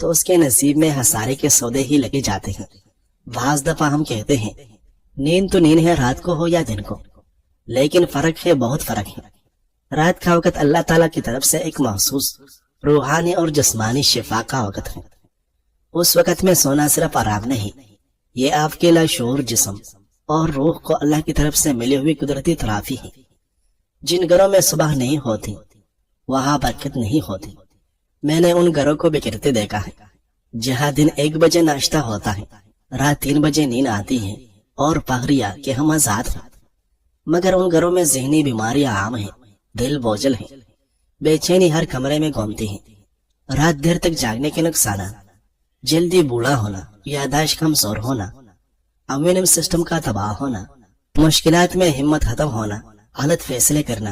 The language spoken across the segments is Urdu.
تو اس کے نصیب میں ہسارے کے سودے ہی لگے جاتے ہیں۔ بعض دفعہ ہم کہتے ہیں نیند تو نیند ہے، رات کو ہو یا دن کو، لیکن فرق ہے، بہت فرق ہے۔ رات کا وقت اللہ تعالیٰ کی طرف سے ایک محسوس روحانی اور جسمانی شفا کا وقت ہے۔ اس وقت میں سونا صرف آرام نہیں، یہ آپ کے لاشعور جسم اور روح کو اللہ کی طرف سے ملی ہوئی قدرتی ترافی ہے۔ جن گھروں میں صبح نہیں ہوتی وہاں برکت نہیں ہوتی۔ میں نے ان گھروں کو بکھرتے دیکھا ہے جہاں دن 1 بجے ناشتہ ہوتا ہے، رات 3 بجے نیند آتی ہے اور پہریا کہ ہم آزاد ہیں، مگر ان گھروں میں ذہنی بیماریاں عام ہیں، دل بوجھل ہے، بے چینی ہر کمرے میں گھومتی ہے، رات دیر تک جاگنے کے نقصانات، جلدی بوڑھا ہونا، یادداشت کمزور ہونا، امیون سسٹم کا تباہ ہونا، مشکلات میں ہمت ختم ہونا، غلط فیصلے کرنا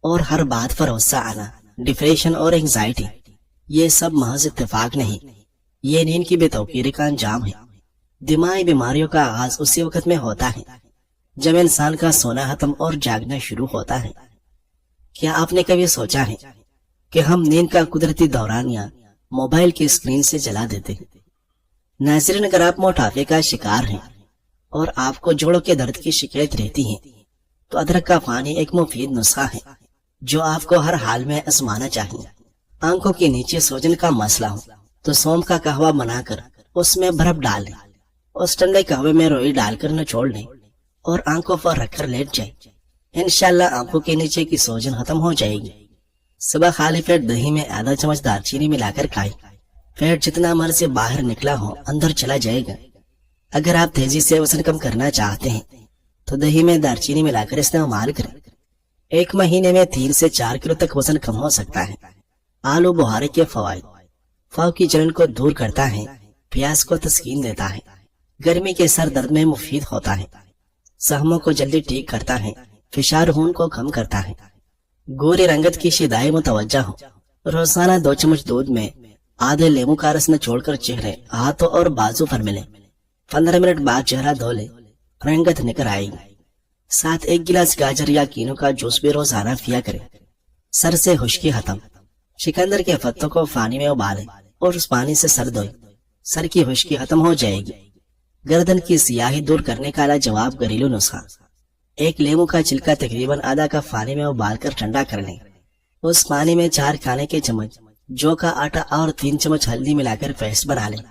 اور ہر بات پر غصہ آنا، ڈپریشن اور انگزائٹی، یہ سب محض اتفاق نہیں، یہ نیند کی بے توقیری کا انجام ہے۔ دماغی بیماریوں کا آغاز اسی وقت میں ہوتا ہے جب انسان کا سونا ختم اور جاگنا شروع ہوتا ہے۔ کیا آپ نے کبھی سوچا ہے کہ ہم نیند کا قدرتی دورانیہ موبائل کی اسکرین سے جلا دیتے ہیں؟ ناظرین، اگر آپ موٹاپے کا شکار ہیں اور آپ کو جوڑوں کے درد کی شکایت رہتی ہے تو ادرک کا پانی ایک مفید نسخہ ہے جو آپ کو ہر حال میں آزمانا چاہیے۔ آنکھوں کے نیچے سوجن کا مسئلہ ہو تو سونف کا قہوہ بنا کر اس میں برف ڈال لیں، اس ٹھنڈے قہوے میں روئی ڈال کر نچوڑ لیں اور آنکھوں پر رکھ کر لیٹ جائیں، انشاءاللہ آنکھوں کے نیچے کی سوجن ختم ہو جائے گی۔ صبح خالی پیٹ دہی میں آدھا چمچ دار چینی ملا کر کھائیں، پیٹ جتنا مرضی باہر نکلا ہو اندر چلا جائے گا۔ اگر آپ تیزی سے وزن کم کرنا چاہتے ہیں تو دہی میں دار چینی ملا کر استعمال کریں، 1 مہینے میں 3 سے 4 کلو تک وزن کم ہو سکتا ہے۔ آلو بخارے کے فوائد: فاو کی جلن کو دور کرتا ہے، پیاس کو تسکین دیتا ہے، گرمی کے سر درد میں مفید ہوتا ہے، زخموں کو جلدی ٹھیک کرتا ہے، فشار خون کو کم کرتا ہے، گوری رنگت کی شدائیں متوجہ ہو۔ روزانہ 2 چمچ دودھ میں آدھے لیمو کا رس نچوڑ کر چہرے، ہاتھوں اور بازو پر ملیں، 15 منٹ بعد چہرہ دھو لیں، رنگت نکل آئے گی۔ ساتھ 1 گلاس گاجر یا کینو کا جوس بھی روزانہ پیا کریں۔ سر سے خشکی ختم: چقندر کے پتوں کو پانی میں ابالیں اور اس پانی سے سر دھوئیں، سر کی خشکی ختم ہو جائے گی۔ گردن کی سیاہی دور کرنے کا لاجواب گھریلو نسخہ: 1 لیمو کا چھلکا تقریباً آدھا کپ پانی میں ابال کر ٹھنڈا کر لیں، اس پانی میں 4 کھانے کے چمچ جو کا آٹا اور 3 چمچ ہلدی ملا کر پیسٹ بنا لیں۔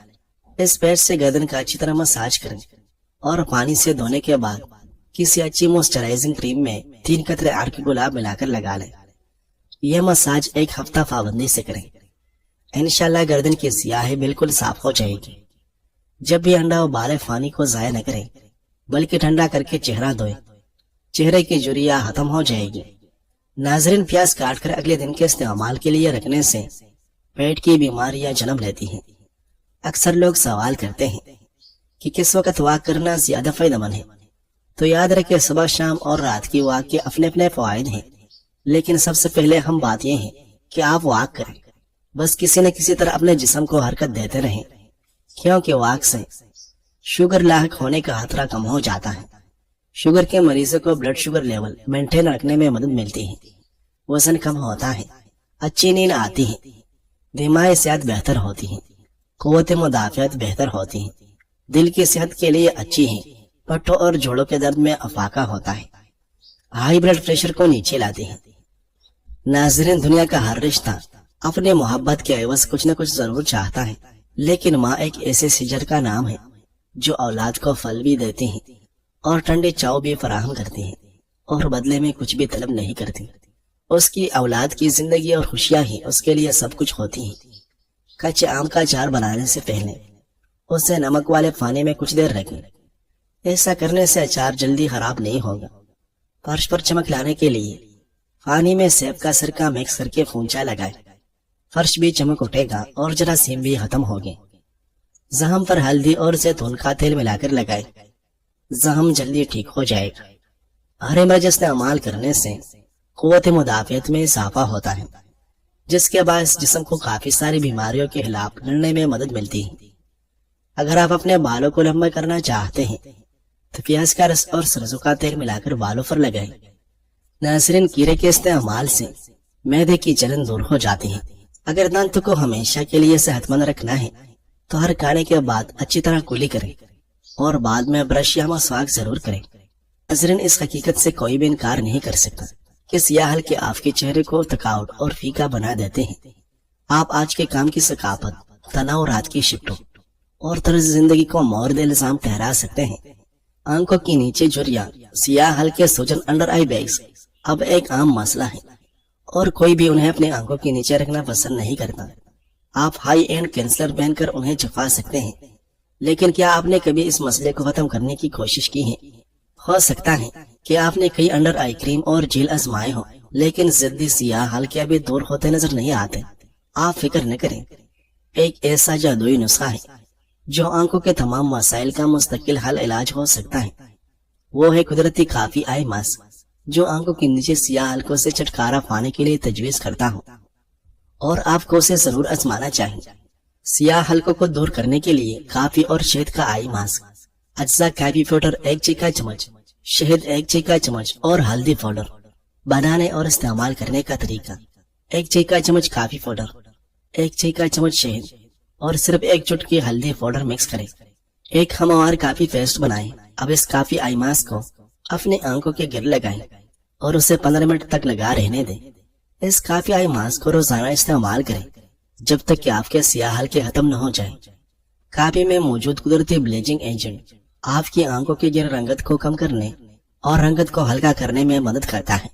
اس پیسٹ سے گردن کا اچھی طرح مساج کریں اور پانی سے دھونے کے بعد کسی اچھی موئسچرائزنگ کریم میں 3 قطرے عرق گلاب ملا کر لگا لیں۔ یہ مساج 1 ہفتہ پابندی سے کریں، انشاءاللہ گردن کی سیاہی بالکل صاف ہو جائے گی۔ جب بھی انڈا ابالے پانی کو ضائع نہ کریں بلکہ ٹھنڈا کر کے چہرہ دھوئیں، چہرے کی جھریاں ختم ہو جائے گی۔ ناظرین، پیاز کاٹ کر اگلے دن کے استعمال کے لیے رکھنے سے پیٹ کی بیماریاں جنم لیتی ہیں۔ اکثر لوگ سوال کرتے ہیں کہ کس وقت واک کرنا زیادہ فائدہ مند ہے، تو یاد رکھیں صبح، شام اور رات کی واک کے اپنے اپنے فوائد ہیں، لیکن سب سے پہلے ہم بات یہ ہے کہ آپ واک کریں، بس کسی نہ کسی طرح اپنے جسم کو حرکت دیتے رہیں، کیونکہ واک سے شوگر لاحق ہونے کا خطرہ کم ہو جاتا ہے۔ شوگر کے مریضوں کو بلڈ شوگر لیول مینٹین رکھنے میں مدد ملتی ہے، وزن کم ہوتا ہے، اچھی نیند آتی ہے، دماغی صحت بہتر ہوتی ہے، قوت مدافعت بہتر ہوتی ہے، دل کی صحت کے لیے اچھی ہے، پٹھوں اور جوڑوں کے درد میں افاقہ ہوتا ہے، ہائی بلڈ پریشر کو نیچے لاتی ہے۔ ناظرین، دنیا کا ہر رشتہ اپنے محبت کے عوض کچھ نہ کچھ ضرور چاہتا ہے، لیکن ماں ایک ایسے شجر کا نام ہے جو اولاد کو پھل بھی دیتی ہے اور ٹھنڈی چاؤ بھی فراہم کرتی ہے اور بدلے میں کچھ بھی طلب نہیں کرتی۔ اس کی اولاد کی زندگی اور خوشیاں ہی اس کے لیے سب کچھ ہوتی ہیں۔ کچے آم کا اچار بنانے سے پہلے اسے نمک والے پانی میں کچھ دیر رکھیں، ایسا کرنے سے اچار جلدی خراب نہیں ہوگا۔ فرش پر چمک لانے کے لیے پانی میں سیب کا سرکہ مکس کر کے پونچھا لگائیں، فرش بھی چمک اٹھے گا اور جراثیم بھی ختم ہوگے۔ زخم پر ہلدی اور زیتون کا تیل ملا کر لگائیں، زخم جلدی ٹھیک ہو جائے گا۔ ہرے مرچ استعمال کرنے سے قوت مدافعت میں اضافہ ہوتا ہے، جس کے باعث جسم کو کافی ساری بیماریوں کے خلاف لڑنے میں مدد ملتی ہے۔ اگر آپ اپنے بالوں کو لمبا کرنا چاہتے ہیں تو پیاز کا رس اور سرسوں کا تیل ملا کر بالوں پر لگائیں۔ ناظرین، کیڑے کے استعمال سے معدے کی جلن دور ہو جاتی ہے، اگر دانت کو ہمیشہ کے لیے صحت مند رکھنا ہے تو ہر کھانے کے بعد اچھی طرح کلی کریں اور بعد میں برش یا مسواک ضرور کریں۔ ناظرین، اس حقیقت سے کوئی بھی انکار نہیں کر سکتا کہ سیاہ حلقے آپ کے چہرے کو تھکاوٹ اور پھیکا بنا دیتے ہیں۔ آپ آج کے کام کی ثقافت، تناؤ، رات کی شفٹوں اور طرز زندگی کو مورد الزام ٹھہرا سکتے ہیں۔ آنکھوں کے نیچے جھریاں، سیاہ حلقے، سوجن، انڈر آئی بیگز اب ایک عام مسئلہ ہے اور کوئی بھی انہیں اپنے آنکھوں کے نیچے رکھنا پسند نہیں کرتا۔ آپ ہائی اینڈ کنسلر پہن کر انہیں چھپا سکتے ہیں، لیکن کیا آپ نے کبھی اس مسئلے کو ختم کرنے کی کوشش کی ہے؟ ہو سکتا ہے کہ آپ نے کئی انڈر آئی کریم اور جیل آزمائے ہو، لیکن ضدی سیاہ حلقے ابھی دور ہوتے نظر نہیں آتے۔ آپ فکر نہ کریں، ایک ایسا جادوئی نسخہ ہے جو آنکھوں کے تمام مسائل کا مستقل حل علاج ہو سکتا ہے۔ وہ ہے قدرتی کافی آئی ماسک، جو آنکھوں کے نیچے سیاہ حلقوں سے چھٹکارا پانے کے لیے تجویز کرتا ہوں، اور آپ کو اسے ضرور آزمانا چاہیے۔ سیاہ حلقوں کو دور کرنے کے لیے کافی اور شہد کا آئی ماسک۔ اجزاء: کافی پاؤڈر 1 چائے چمچ، شہد 1 چائے چمچ اور ہلدی پاؤڈر۔ بنانے اور استعمال کرنے کا طریقہ: 1 چائے چمچ کافی پاؤڈر، 1 چائے چمچ شہد اور صرف 1 چٹکی ہلدی پاؤڈر مکس کریں۔ ایک ہموار کافی پیسٹ بنائیں۔ اب اس کافی آئی ماسک کو اپنے آنکھوں کے گر لگائیں اور اسے 15 منٹ تک لگا رہنے دیں۔ اس کافی آئی ماسک کو روزانہ استعمال کریں جب تک کہ آپ کے سیاہ حلقے ختم نہ ہو جائیں۔ کافی میں موجود قدرتی بلیچنگ ایجنٹ آپ کی آنکھوں کی گر رنگت کو کم کرنے اور رنگت کو ہلکا کرنے میں مدد کرتا ہے۔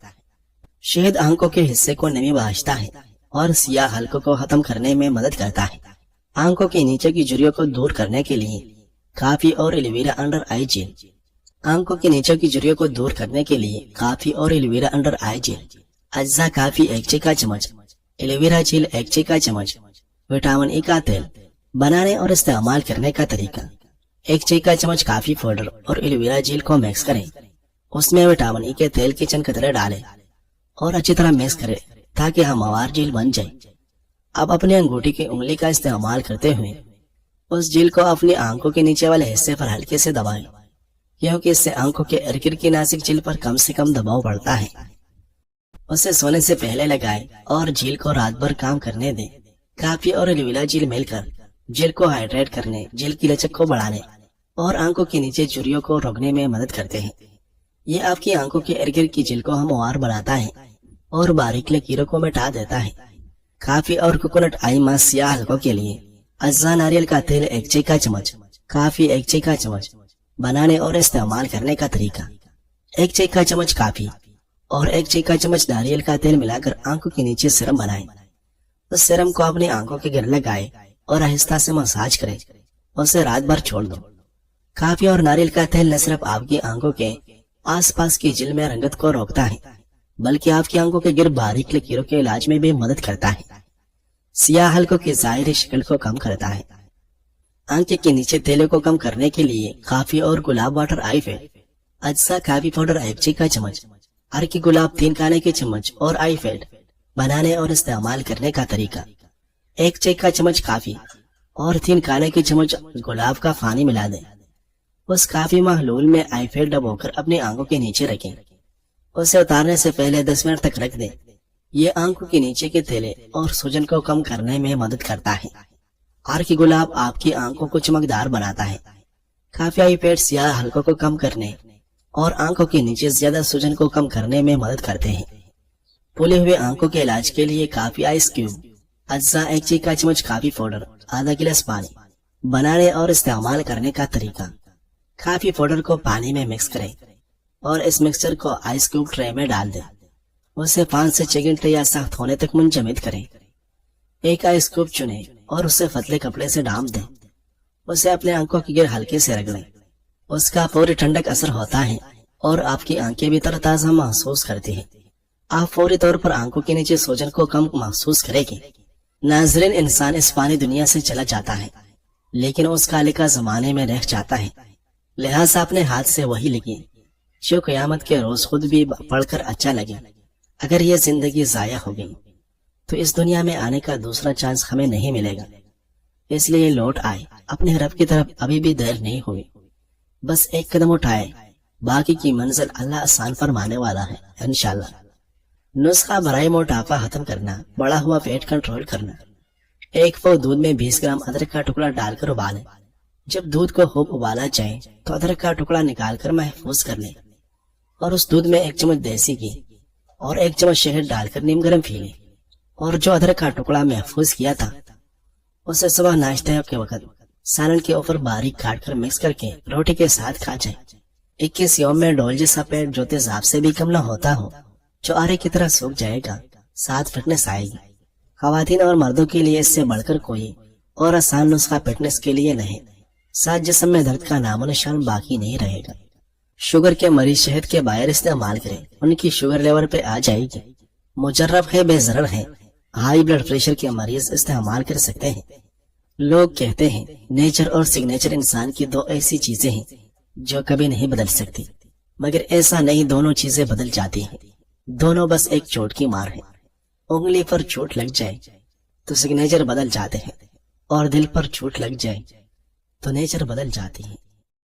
شہد آنکھوں کے حصے کو نمی بخشتا ہے اور سیاہ حلقوں کو ختم کرنے میں مدد کرتا ہے۔ آنکھوں کے نیچے کی جھریوں کو دور کرنے کے لیے کافی اور ایلوویرا انڈر آئی جیل۔ آنکھوں کے نیچے کی جھریوں کو دور کرنے کے لیے کافی اور ایلوویرا انڈر آئی جیل۔ اجزاء: کافی 1 چائے چمچ، ایلوویرا جیل 1 چائے چمچ، وٹامن ای کا تیل۔ بنانے اور استعمال کرنے کا طریقہ: 1 چائے چمچ کافی پاؤڈر اور ایلوویرا جیل کو مکس کریں، اس میں وٹامن ای کے تیل کے چند قطرے ڈالیں اور اچھی طرح مکس کریں تاکہ ہموار جیل بن جائے۔ اب اپنے انگوٹھی کی انگلی کا استعمال کرتے ہوئے اس جیل کو اپنی آنکھوں کے نیچے والے حصے پر ہلکے سے دبائیں، کیونکہ اس سے آنکھوں کے ارد گرد کی نازک جیل پر کم سے کم دباؤ پڑتا ہے۔ اسے سونے سے پہلے لگائیں اور جیل کو رات بھر کام کرنے دیں۔ کافی اور ایلوویرا جیل مل کر جیل کو ہائیڈریٹ کرنے، جیل کی لچک کو بڑھانے اور آنکھوں کے نیچے جھریوں کو روکنے میں مدد کرتے ہیں۔ یہ آپ کی آنکھوں کے ارد گرد کی جیل کو ہموار بناتا ہے اور باریک لکیروں کو مٹا دیتا ہے۔ کافی اور کوکونٹ آئی ماسک سیاہ حلقوں کے لیے: اجزاء: ناریل کا تیل 1 چائے چمچ، کافی 1 چائے چمچ۔ بنانے اور استعمال کرنے کا طریقہ: 1 چائے چمچ کافی اور 1 چائے چمچ ناریل کا تیل ملا کر آنکھوں کے نیچے سرم بنائیں۔ اس سرم کو اپنی آنکھوں کے گر لگائیں اور آہستہ سے مساج کریں، اسے رات بھر چھوڑ دو۔ کافی اور ناریل کا تیل نہ صرف آپ کی آنکھوں کے آس پاس کی جلد میں رنگت کو روکتا ہے، بلکہ آپ کی آنکھوں کے گر باریک لکیروں کے علاج میں بھی مدد کرتا ہے، سیاہ حلقوں کی ظاہری شکل کو کم کرتا ہے۔ آنکھ کے نیچے تیلوں کو کم کرنے کے لیے کافی اور گلاب واٹر آئی فیڈ۔ اجزاء: کافی پاؤڈر 1 چائے چمچ، ہرکی گلاب 3 کھانے کے چمچ اور آئی فیڈ۔ بنانے اور استعمال کرنے کا طریقہ: 1 چائے چمچ کافی اور 3 کھانے کے چمچ گلاب کا پانی ملا دیں۔ اس کافی محلول میں آئی فیڈ ڈبو کر اپنی آنکھوں کے نیچے رکھیں، اسے اتارنے سے پہلے 10 منٹ تک رکھ دیں۔ یہ آنکھوں کے نیچے کے تیلے اور سوجن کو کم کرنے میں مدد کرتا ہے۔ ہرکی گلاب آپ کی آنکھوں کو چمکدار بناتا ہے۔ کافی آئی فیڈ سیاہ حلقوں کو کم کرنے اور آنکھوں کے نیچے زیادہ سوجن کو کم کرنے میں مدد کرتے ہیں۔ پھولے ہوئے آنکھوں کے علاج کے لیے کافی آئس کیوب۔ اجزاء: 1 چائے چمچ کافی پاؤڈر، آدھا گلاس پانی۔ بنانے اور استعمال کرنے کا طریقہ: کافی پاؤڈر کو پانی میں مکس کریں اور اس مکسچر کو آئس کیوب ٹرے میں ڈال دیں، اسے 5 سے 6 گھنٹے یا سخت ہونے تک منجمد کریں۔ ایک آئس کیوب چنیں اور اسے پتلے کپڑے سے ڈھانپ دیں، اسے اپنے آنکھوں کی گر ہلکے سے رگڑیں، اس کا فوری ٹھنڈک اثر ہوتا ہے اور آپ کی آنکھیں بھی تر تازہ محسوس کرتی ہیں۔ آپ فوری طور پر آنکھوں کے نیچے سوجن کو کم محسوس کریں گے۔ ناظرین، انسان اس فانی دنیا سے چلا جاتا ہے لیکن اس کا لکھا زمانے میں رہ جاتا ہے، لہٰذا اپنے ہاتھ سے وہی لکھیں جو قیامت کے روز خود بھی پڑھ کر اچھا لگے۔ اگر یہ زندگی ضائع ہو گئی تو اس دنیا میں آنے کا دوسرا چانس ہمیں نہیں ملے گا، اس لیے لوٹ آئے اپنے رب کی طرف، ابھی بھی دیر نہیں ہوئی، بس ایک قدم اٹھائے، باقی کی منزل اللہ آسان فرمانے والا ہے انشاءاللہ۔ نسخہ برائے موٹاپا ختم کرنا، بڑا ہوا پیٹ کنٹرول کرنا۔ ایک پاؤ دودھ میں 20 گرام ادرک کا ٹکڑا ڈال کر ابالیں۔ جب دودھ کو خوب ابالا جائے تو ادرک کا ٹکڑا نکال کر محفوظ کر لیں اور اس دودھ میں 1 چمچ دیسی گھی اور 1 چمچ شہد ڈال کر نیم گرم پی لیں۔ اور جو ادرک کا ٹکڑا محفوظ کیا تھا اسے صبح ناشتے کے وقت سالن کے اوپر باریک کاٹ کر مکس کر کے روٹی کے ساتھ کھا جائیں۔ 21 یوم میں ڈول جیسا پیٹ جو تیزاب سے بھی کم نہ ہوتا ہو، جو آرے کی طرح سوکھ جائے گا، ساتھ فٹنس آئے گی۔ خواتین اور مردوں کے لیے اس سے بڑھ کر کوئی اور آسان نسخہ فٹنس کے لیے نہیں، ساتھ جسم میں درد کا نام و نشان باقی نہیں رہے گا۔ شوگر کے مریض شہد کے باہر استعمال کریں، ان کی شوگر لیول پہ آ جائے گی۔ مجرب ہے، بے ضرر ہے، ہائی بلڈ پریشر کے مریض استعمال کر سکتے ہیں۔ لوگ کہتے ہیں نیچر اور سگنیچر انسان کی 2 ایسی چیزیں ہیں جو کبھی نہیں بدل سکتی، مگر ایسا نہیں، دونوں چیزیں بدل جاتی ہیں۔ دونوں بس ایک چوٹ کی مار ہے۔ انگلی پر چوٹ لگ جائے تو سگنیچر بدل جاتے ہیں، اور دل پر چوٹ لگ جائے تو نیچر بدل جاتی ہے۔